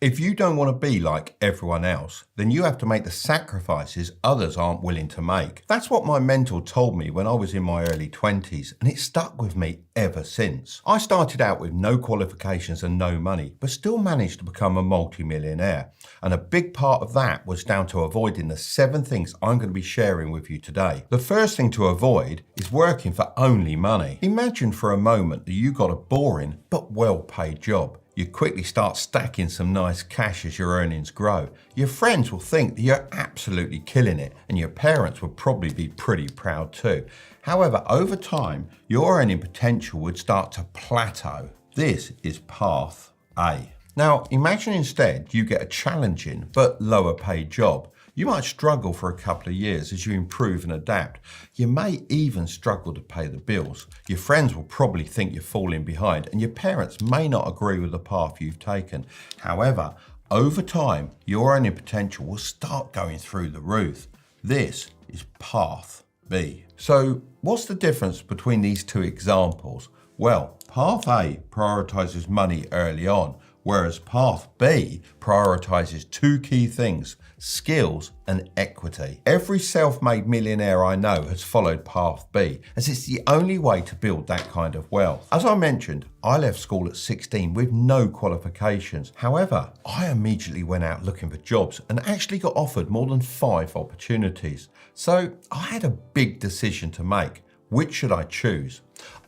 If you don't want to be like everyone else, then you have to make the sacrifices others aren't willing to make. That's what my mentor told me when I was in my early 20s, and it stuck with me ever since. I started out with no qualifications and no money, but still managed to become a multi-millionaire. And a big part of that was down to avoiding the 7 things I'm going to be sharing with you today. The first thing to avoid is working for only money. Imagine for a moment that you got a boring but well-paid job. You quickly start stacking some nice cash as your earnings grow. Your friends will think that you're absolutely killing it, and your parents would probably be pretty proud too. However, over time, your earning potential would start to plateau. This is path A. Now, imagine instead you get a challenging but lower paid job. You might struggle for a couple of years as you improve and adapt. You may even struggle to pay the bills. Your friends will probably think you're falling behind, and your parents may not agree with the path you've taken. However, over time, your earning potential will start going through the roof. This is path B. So, what's the difference between these two examples? Well, path A prioritizes money early on, whereas path B prioritizes 2 key things: skills and equity. Every self-made millionaire I know has followed path B, as it's the only way to build that kind of wealth. As I mentioned, I left school at 16 with no qualifications. However, I immediately went out looking for jobs and actually got offered more than 5 opportunities. So I had a big decision to make. Which should I choose?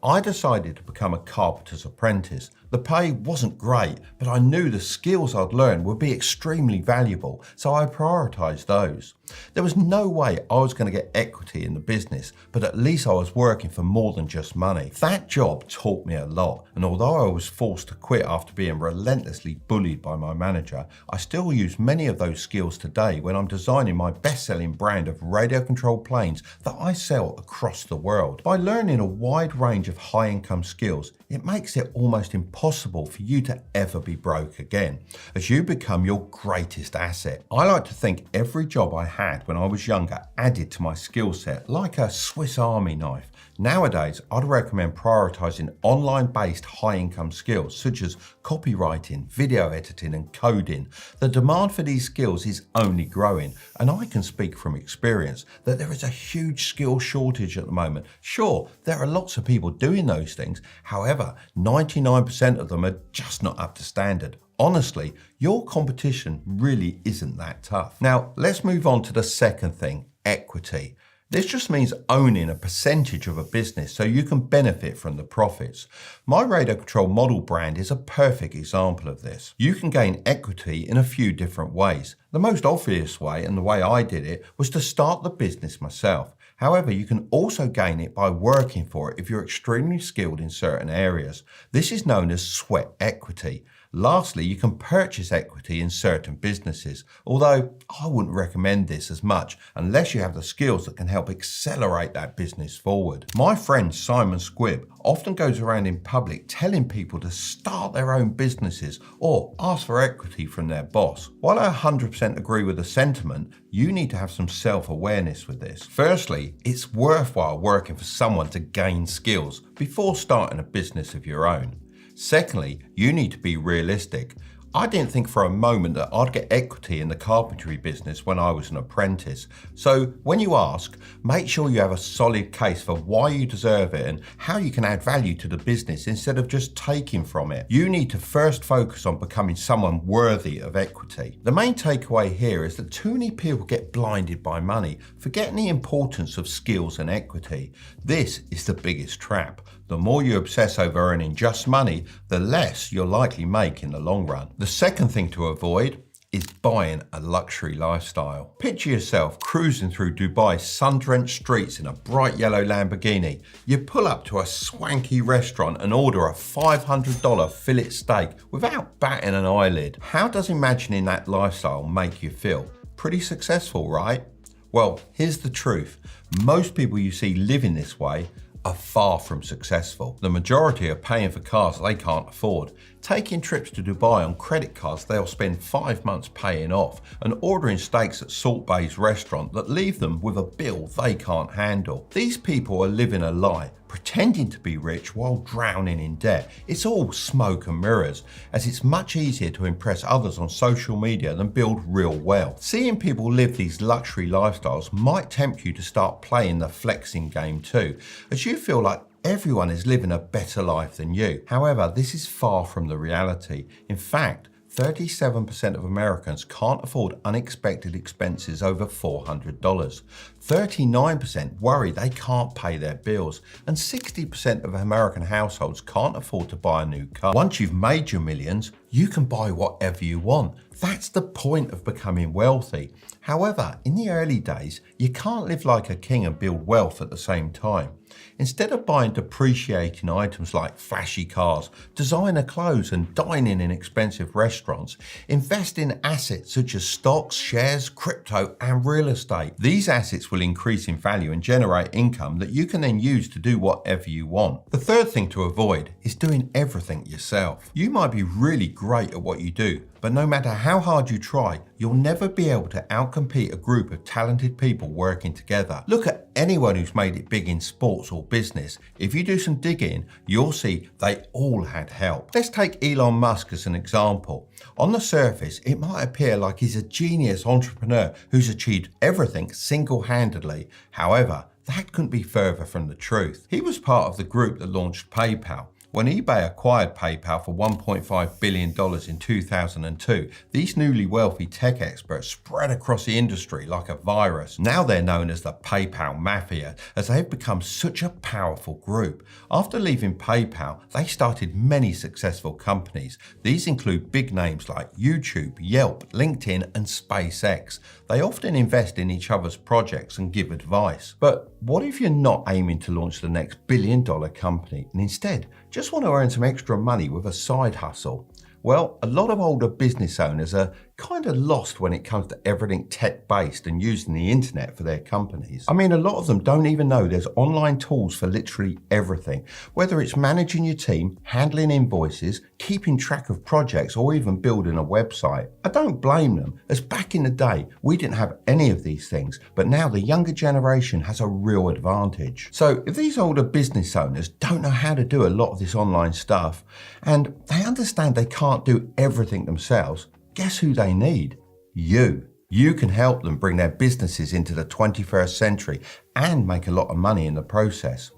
I decided to become a carpenter's apprentice. The pay wasn't great, but I knew the skills I'd learned would be extremely valuable, so I prioritised those. There was no way I was going to get equity in the business, but at least I was working for more than just money. That job taught me a lot, and although I was forced to quit after being relentlessly bullied by my manager, I still use many of those skills today when I'm designing my best-selling brand of radio-controlled planes that I sell across the world. By learning a wide range of high-income skills, it makes it almost impossible for you to ever be broke again, as you become your greatest asset. I like to think every job I had when I was younger added to my skill set like a Swiss Army knife. Nowadays, I'd recommend prioritizing online-based high-income skills such as copywriting, video editing, and coding. The demand for these skills is only growing, and I can speak from experience that there is a huge skill shortage at the moment. Sure, there are lots of people doing those things. However, 99% of them are just not up to standard. Honestly, your competition really isn't that tough. Now, let's move on to the second thing, equity. This just means owning a percentage of a business so you can benefit from the profits. My radio control model brand is a perfect example of this. You can gain equity in a few different ways. The most obvious way, and the way I did it, was to start the business myself. However, you can also gain it by working for it if you're extremely skilled in certain areas. This is known as sweat equity. Lastly, you can purchase equity in certain businesses, although I wouldn't recommend this as much unless you have the skills that can help accelerate that business forward. My friend Simon Squibb often goes around in public telling people to start their own businesses or ask for equity from their boss. While I 100% agree with the sentiment, you need to have some self-awareness with this. Firstly, it's worthwhile working for someone to gain skills before starting a business of your own. Secondly, you need to be realistic. I didn't think for a moment that I'd get equity in the carpentry business when I was an apprentice. So when you ask, make sure you have a solid case for why you deserve it and how you can add value to the business instead of just taking from it. You need to first focus on becoming someone worthy of equity. The main takeaway here is that too many people get blinded by money, forgetting the importance of skills and equity. This is the biggest trap. The more you obsess over earning just money, the less you'll likely make in the long run. The second thing to avoid is buying a luxury lifestyle. Picture yourself cruising through Dubai's sun-drenched streets in a bright yellow Lamborghini. You pull up to a swanky restaurant and order a $500 fillet steak without batting an eyelid. How does imagining that lifestyle make you feel? Pretty successful, right? Well, here's the truth. Most people you see living this way are far from successful. The majority are paying for cars they can't afford, taking trips to Dubai on credit cards they'll spend 5 months paying off, and ordering steaks at Salt Bay's restaurant that leave them with a bill they can't handle. These people are living a lie, pretending to be rich while drowning in debt. It's all smoke and mirrors, as it's much easier to impress others on social media than build real wealth. Seeing people live these luxury lifestyles might tempt you to start playing the flexing game too, as you feel like everyone is living a better life than you. However, this is far from the reality. In fact, 37% of Americans can't afford unexpected expenses over $400. 39% worry they can't pay their bills, and 60% of American households can't afford to buy a new car. Once you've made your millions, you can buy whatever you want. That's the point of becoming wealthy. However, in the early days, you can't live like a king and build wealth at the same time. Instead of buying depreciating items like flashy cars, designer clothes, and dining in expensive restaurants, invest in assets such as stocks, shares, crypto, and real estate. These assets will increase in value and generate income that you can then use to do whatever you want. The third thing to avoid is doing everything yourself. You might be really great at what you do, but no matter how hard you try, you'll never be able to outcompete a group of talented people working together. Look at anyone who's made it big in sports or business. If you do some digging, you'll see they all had help. Let's take Elon Musk as an example. On the surface, it might appear like he's a genius entrepreneur who's achieved everything single-handedly. However, that couldn't be further from the truth. He was part of the group that launched PayPal. When eBay acquired PayPal for $1.5 billion in 2002, these newly wealthy tech experts spread across the industry like a virus. Now they're known as the PayPal Mafia, as they've become such a powerful group. After leaving PayPal, they started many successful companies. These include big names like YouTube, Yelp, LinkedIn, and SpaceX. They often invest in each other's projects and give advice. But what if you're not aiming to launch the next billion-dollar company and instead just want to earn some extra money with a side hustle? Well, a lot of older business owners are kind of lost when it comes to everything tech-based and using the internet for their companies. I mean, a lot of them don't even know there's online tools for literally everything, whether it's managing your team, handling invoices, keeping track of projects, or even building a website. I don't blame them, as back in the day, we didn't have any of these things, but now the younger generation has a real advantage. So if these older business owners don't know how to do a lot of this online stuff, and they understand they can't do everything themselves, guess who they need? You. You can help them bring their businesses into the 21st century and make a lot of money in the process.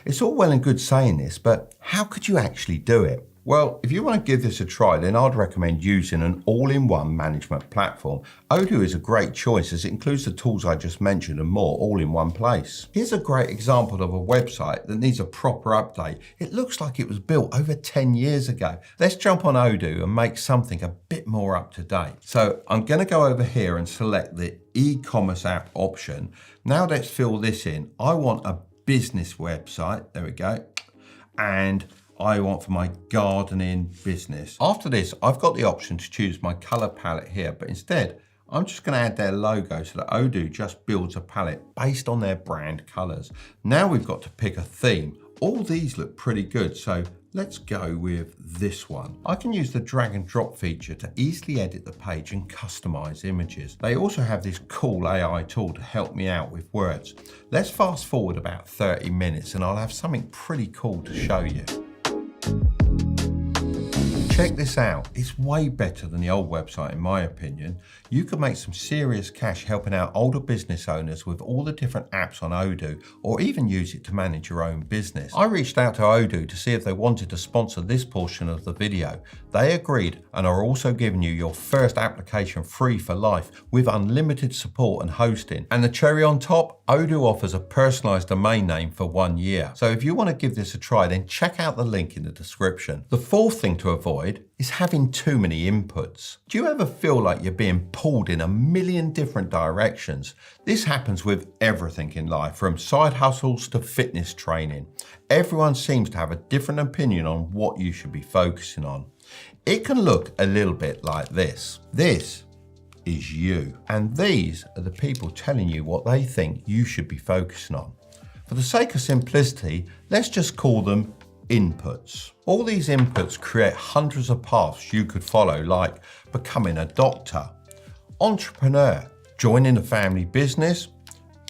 It's all well and good saying this, but how could you actually do it? Well, if you want to give this a try, then I'd recommend using an all-in-one management platform. Odoo is a great choice as it includes the tools I just mentioned and more all in one place. Here's a great example of a website that needs a proper update. It looks like it was built over 10 years ago. Let's jump on Odoo and make something a bit more up to date. So I'm going to go over here and select the e-commerce app option. Now let's fill this in. I want a business website. There we go. And I want for my gardening business. After this, I've got the option to choose my color palette here, but instead, I'm just going to add their logo so that Odoo just builds a palette based on their brand colors. Now we've got to pick a theme. All these look pretty good, so let's go with this one. I can use the drag and drop feature to easily edit the page and customize images. They also have this cool AI tool to help me out with words. Let's fast forward about 30 minutes and I'll have something pretty cool to show you. Check this out, it's way better than the old website in my opinion. You can make some serious cash helping out older business owners with all the different apps on Odoo, or even use it to manage your own business. I reached out to Odoo to see if they wanted to sponsor this portion of the video. They agreed and are also giving you your first application free for life with unlimited support and hosting. And the cherry on top, Odoo offers a personalized domain name for 1 year. So if you want to give this a try, then check out the link in the description. The fourth thing to avoid is having too many inputs. Do you ever feel like you're being pulled in a million different directions? This happens with everything in life, from side hustles to fitness training. Everyone seems to have a different opinion on what you should be focusing on. It can look a little bit like this. This is you, and these are the people telling you what they think you should be focusing on. For the sake of simplicity, let's just call them inputs. All these inputs create hundreds of paths you could follow, like becoming a doctor, entrepreneur, joining a family business,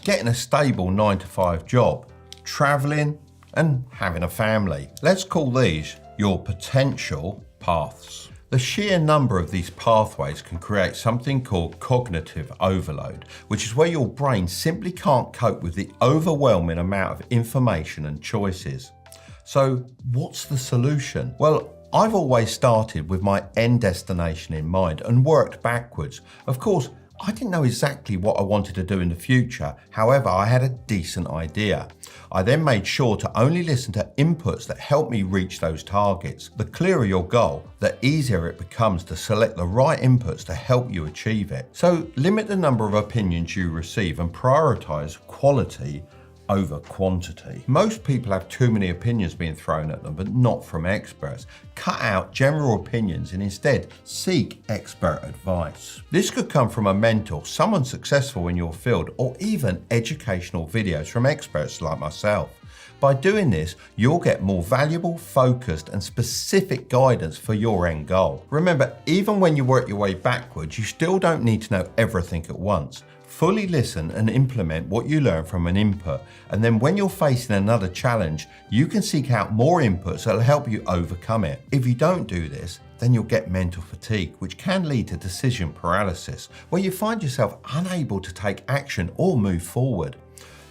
getting a stable 9-to-5 job, traveling, and having a family. Let's call these your potential paths. The sheer number of these pathways can create something called cognitive overload, which is where your brain simply can't cope with the overwhelming amount of information and choices. So what's the solution? Well, I've always started with my end destination in mind and worked backwards. Of course, I didn't know exactly what I wanted to do in the future. However, I had a decent idea. I then made sure to only listen to inputs that helped me reach those targets. The clearer your goal, the easier it becomes to select the right inputs to help you achieve it. So limit the number of opinions you receive and prioritize quality over quantity. Most people have too many opinions being thrown at them, but not from experts. Cut out general opinions and instead seek expert advice. This could come from a mentor, someone successful in your field, or even educational videos from experts like myself. By doing this, you'll get more valuable, focused, and specific guidance for your end goal. Remember, even when you work your way backwards, you still don't need to know everything at once. Fully listen and implement what you learn from an input, and then when you're facing another challenge, you can seek out more inputs that will help you overcome it. If you don't do this, then you'll get mental fatigue, which can lead to decision paralysis, where you find yourself unable to take action or move forward.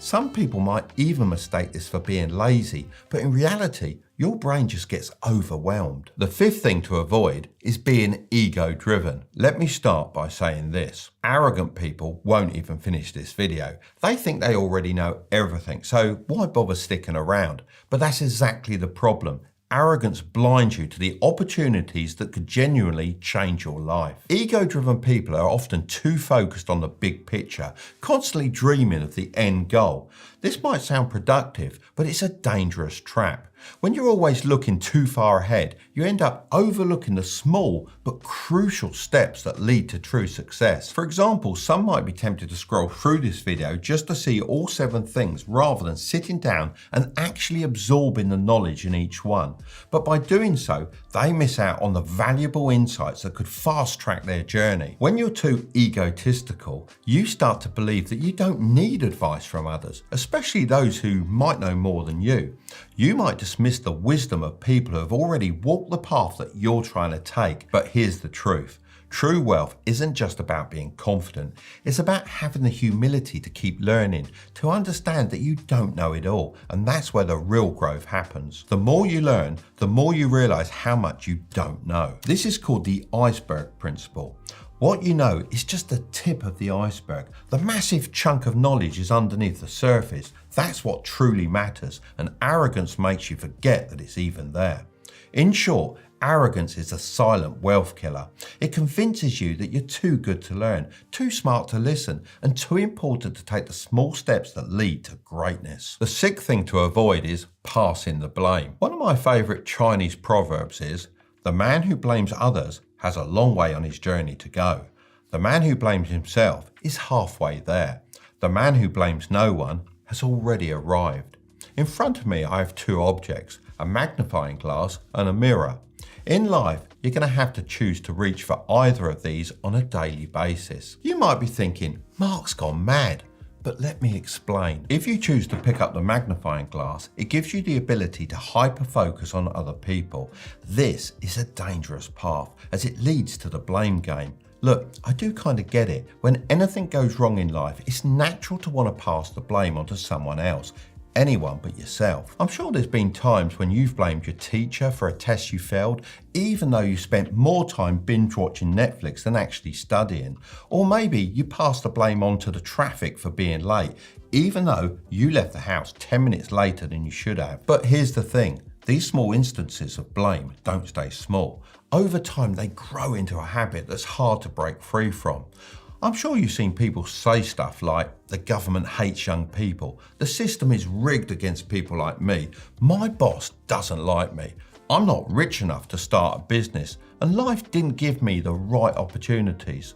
Some people might even mistake this for being lazy, but in reality, your brain just gets overwhelmed. The fifth thing to avoid is being ego-driven. Let me start by saying this. Arrogant people won't even finish this video. They think they already know everything, so why bother sticking around? But that's exactly the problem. Arrogance blinds you to the opportunities that could genuinely change your life. Ego-driven people are often too focused on the big picture, constantly dreaming of the end goal. This might sound productive, but it's a dangerous trap. When you're always looking too far ahead, you end up overlooking the small but crucial steps that lead to true success. For example, some might be tempted to scroll through this video just to see all 7 things rather than sitting down and actually absorbing the knowledge in each one. But by doing so, they miss out on the valuable insights that could fast track their journey. When you're too egotistical, you start to believe that you don't need advice from others, especially those who might know more than you. You might dismiss the wisdom of people who have already walked the path that you're trying to take. But here's the truth. True wealth isn't just about being confident. It's about having the humility to keep learning, to understand that you don't know it all, and that's where the real growth happens. The more you learn, the more you realize how much you don't know. This is called the iceberg principle. What you know is just the tip of the iceberg. The massive chunk of knowledge is underneath the surface. That's what truly matters, and arrogance makes you forget that it's even there. In short, arrogance is a silent wealth killer. It convinces you that you're too good to learn, too smart to listen, and too important to take the small steps that lead to greatness. The sixth thing to avoid is passing the blame. One of my favorite Chinese proverbs is, "The man who blames others has a long way on his journey to go. The man who blames himself is halfway there. The man who blames no one has already arrived." In front of me, I have 2 objects, a magnifying glass and a mirror. In life, you're going to have to choose to reach for either of these on a daily basis. You might be thinking, Mark's gone mad. But let me explain. If you choose to pick up the magnifying glass, it gives you the ability to hyper-focus on other people. This is a dangerous path as it leads to the blame game. Look, I do kind of get it. When anything goes wrong in life, it's natural to want to pass the blame onto someone else. Anyone but yourself. I'm sure there's been times when you've blamed your teacher for a test you failed, even though you spent more time binge watching Netflix than actually studying. Or maybe you passed the blame on to the traffic for being late, even though you left the house 10 minutes later than you should have. But here's the thing. These small instances of blame don't stay small. Over time, they grow into a habit that's hard to break free from. I'm sure you've seen people say stuff like, the government hates young people, the system is rigged against people like me, my boss doesn't like me, I'm not rich enough to start a business, and life didn't give me the right opportunities.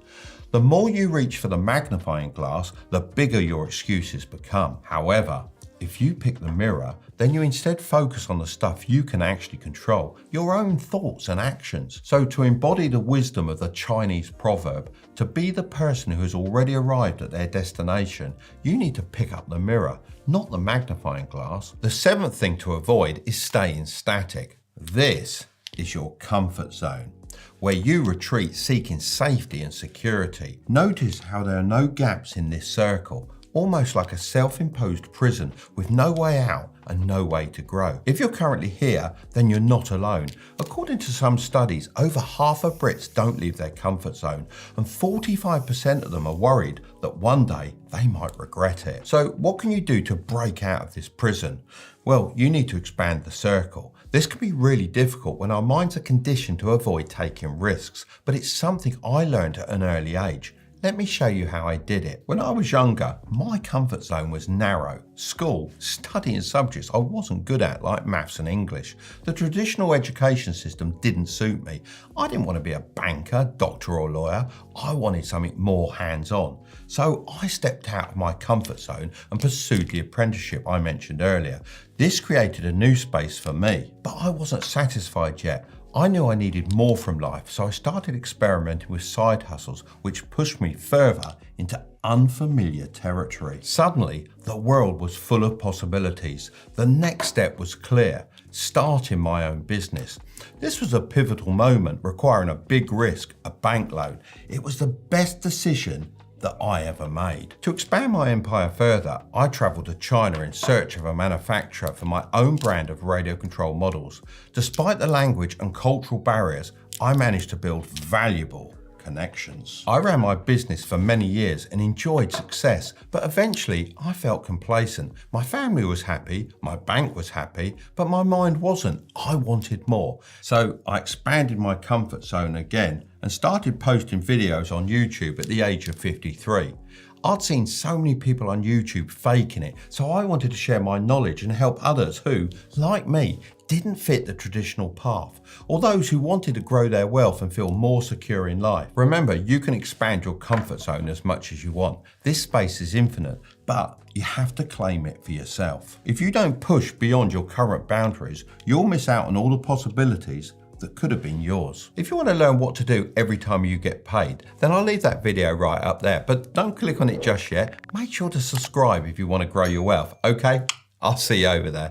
The more you reach for the magnifying glass, the bigger your excuses become. However, If you pick the mirror, then you instead focus on the stuff you can actually control, your own thoughts and actions. So to embody the wisdom of the Chinese proverb, to be the person who has already arrived at their destination, you need to pick up the mirror, not the magnifying glass. The seventh thing to avoid is staying static. This is your comfort zone, where you retreat seeking safety and security. Notice how there are no gaps in this circle, almost like a self-imposed prison with no way out and no way to grow. If you're currently here, then you're not alone. According to some studies, over half of Brits don't leave their comfort zone, and 45% of them are worried that one day they might regret it. So what can you do to break out of this prison? Well, you need to expand the circle. This can be really difficult when our minds are conditioned to avoid taking risks, but it's something I learned at an early age. Let me show you how I did it. When I was younger, my comfort zone was narrow. School, studying subjects I wasn't good at, like maths and English. The traditional education system didn't suit me. I didn't want to be a banker, doctor or lawyer. I wanted something more hands-on. So I stepped out of my comfort zone and pursued the apprenticeship I mentioned earlier. This created a new space for me, but I wasn't satisfied yet. I knew I needed more from life, so I started experimenting with side hustles, which pushed me further into unfamiliar territory. Suddenly, the world was full of possibilities. The next step was clear: starting my own business. This was a pivotal moment requiring a big risk, a bank loan. It was the best decision that I ever made. To expand my empire further, I travelled to China in search of a manufacturer for my own brand of radio control models. Despite the language and cultural barriers, I managed to build valuable connections. I ran my business for many years and enjoyed success, but eventually I felt complacent. My family was happy, my bank was happy, but my mind wasn't. I wanted more. So I expanded my comfort zone again and started posting videos on YouTube at the age of 53. I'd seen so many people on YouTube faking it, so I wanted to share my knowledge and help others who, like me, didn't fit the traditional path, or those who wanted to grow their wealth and feel more secure in life. Remember, you can expand your comfort zone as much as you want. This space is infinite, but you have to claim it for yourself. If you don't push beyond your current boundaries, you'll miss out on all the possibilities that could have been yours. If you want to learn what to do every time you get paid, then I'll leave that video right up there, but don't click on it just yet. Make sure to subscribe if you want to grow your wealth, okay? I'll see you over there.